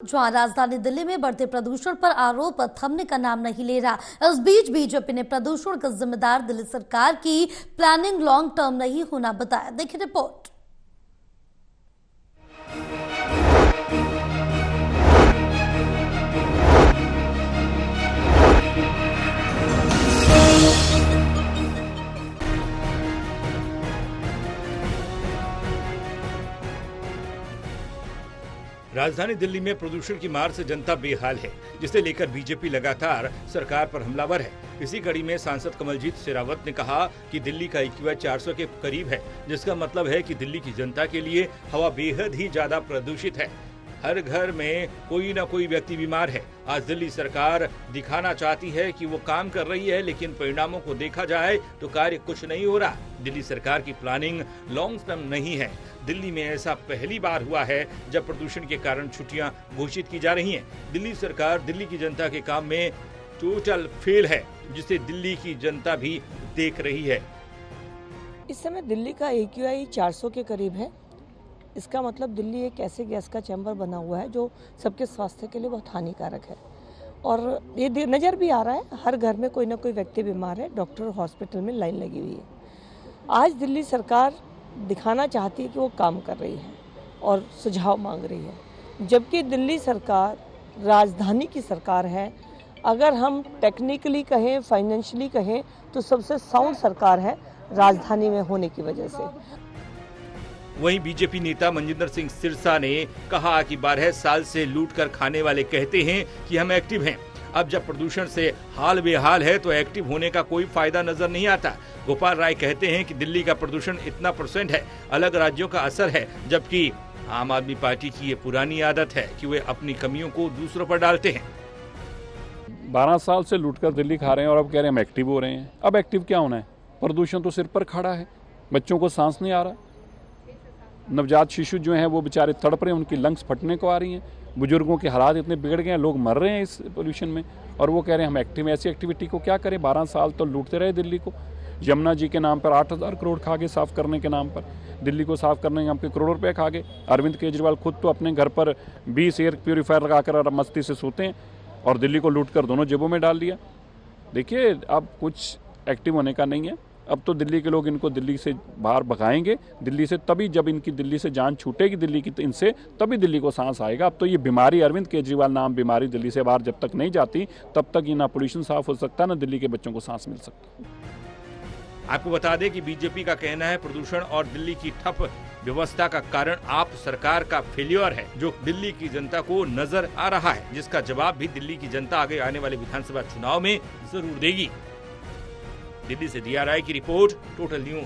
जहां राजधानी दिल्ली में बढ़ते प्रदूषण पर आरोप थमने का नाम नहीं ले रहा। इस बीच बीजेपी ने प्रदूषण का जिम्मेदार दिल्ली सरकार की प्लानिंग लॉन्ग टर्म नहीं होना बताया। देखिए रिपोर्ट। राजधानी दिल्ली में प्रदूषण की मार से जनता बेहाल है, जिसे लेकर बीजेपी लगातार सरकार पर हमलावर है। इसी कड़ी में सांसद कमलजीत शेरावत ने कहा कि दिल्ली का IQ 400 के करीब है, जिसका मतलब है कि दिल्ली की जनता के लिए हवा बेहद ही ज्यादा प्रदूषित है। हर घर में कोई ना कोई व्यक्ति बीमार है। आज दिल्ली सरकार दिखाना चाहती है कि वो काम कर रही है, लेकिन परिणामों को देखा जाए तो कार्य कुछ नहीं हो रहा। दिल्ली सरकार की प्लानिंग लॉन्ग टर्म नहीं है। दिल्ली में ऐसा पहली बार हुआ है जब प्रदूषण के कारण छुट्टियां घोषित की जा रही हैं। दिल्ली सरकार दिल्ली की जनता के काम में टोटल फेल है, जिसे दिल्ली की जनता भी देख रही है। इस समय दिल्ली का AQI 400 के करीब है। इसका मतलब दिल्ली एक ऐसे गैस का चैम्बर बना हुआ है जो सबके स्वास्थ्य के लिए बहुत हानिकारक है। और ये नज़र भी आ रहा है, हर घर में कोई ना कोई व्यक्ति बीमार है, डॉक्टर हॉस्पिटल में लाइन लगी हुई है। आज दिल्ली सरकार दिखाना चाहती है कि वो काम कर रही है और सुझाव मांग रही है, जबकि दिल्ली सरकार राजधानी की सरकार है। अगर हम टेक्निकली कहें, फाइनेंशियली कहें तो सबसे साउंड सरकार है राजधानी में होने की वजह से। वहीं बीजेपी नेता मनजिंदर सिंह सिरसा ने कहा कि 12 साल से लूट कर खाने वाले कहते हैं कि हम एक्टिव हैं। अब जब प्रदूषण से हाल बेहाल है तो एक्टिव होने का कोई फायदा नजर नहीं आता। गोपाल राय कहते हैं कि दिल्ली का प्रदूषण इतना % है, अलग राज्यों का असर है, जबकि आम आदमी पार्टी की ये पुरानी आदत है कि वे अपनी कमियों को दूसरों पर डालते हैं। 12 साल से लूटकर दिल्ली खा रहे हैं और अब कह रहे हैं हम एक्टिव हो रहे हैं। अब एक्टिव क्या होना है? प्रदूषण तो सिर पर खड़ा है, बच्चों को सांस नहीं आ रहा, नवजात शिशु जो हैं वो बेचारे तड़प रहे हैं, उनकी लंग्स फटने को आ रही हैं, बुजुर्गों के हालात इतने बिगड़ गए हैं, लोग मर रहे हैं इस पोल्यूशन में, और वो कह रहे हैं हम एक्टिव हैं। ऐसी एक्टिविटी को क्या करें? 12 साल तो लूटते रहे दिल्ली को। यमुना जी के नाम पर 8000 करोड़ खा गए, साफ करने के नाम पर। दिल्ली को साफ करने के नाम पे करोड़ों रुपये खा गए। अरविंद केजरीवाल खुद तो अपने घर पर 20 एयर प्योरीफायर लगाकर मस्ती से सोते हैं, और दिल्ली को लूट कर दोनों जेबों में डाल दिया। देखिए, अब कुछ एक्टिव होने का नहीं है। अब तो दिल्ली के लोग इनको दिल्ली से बाहर भगाएंगे, दिल्ली से, तभी जब इनकी दिल्ली से जान छूटेगी दिल्ली की इनसे, तभी दिल्ली को सांस आएगा। अब तो ये बीमारी, अरविंद केजरीवाल नाम बीमारी दिल्ली से बाहर जब तक नहीं जाती, तब तक ये ना पोल्यूशन साफ हो सकता, ना दिल्ली के बच्चों को सांस मिल सकता। आपको बता दें कि बीजेपी का कहना है प्रदूषण और दिल्ली की ठप व्यवस्था का कारण आप सरकार का फेल्योर है, जो दिल्ली की जनता को नजर आ रहा है, जिसका जवाब भी दिल्ली की जनता आगे आने वाले विधानसभा चुनाव में जरूर देगी। दिल्ली से DRI की रिपोर्ट, टोटल न्यूज।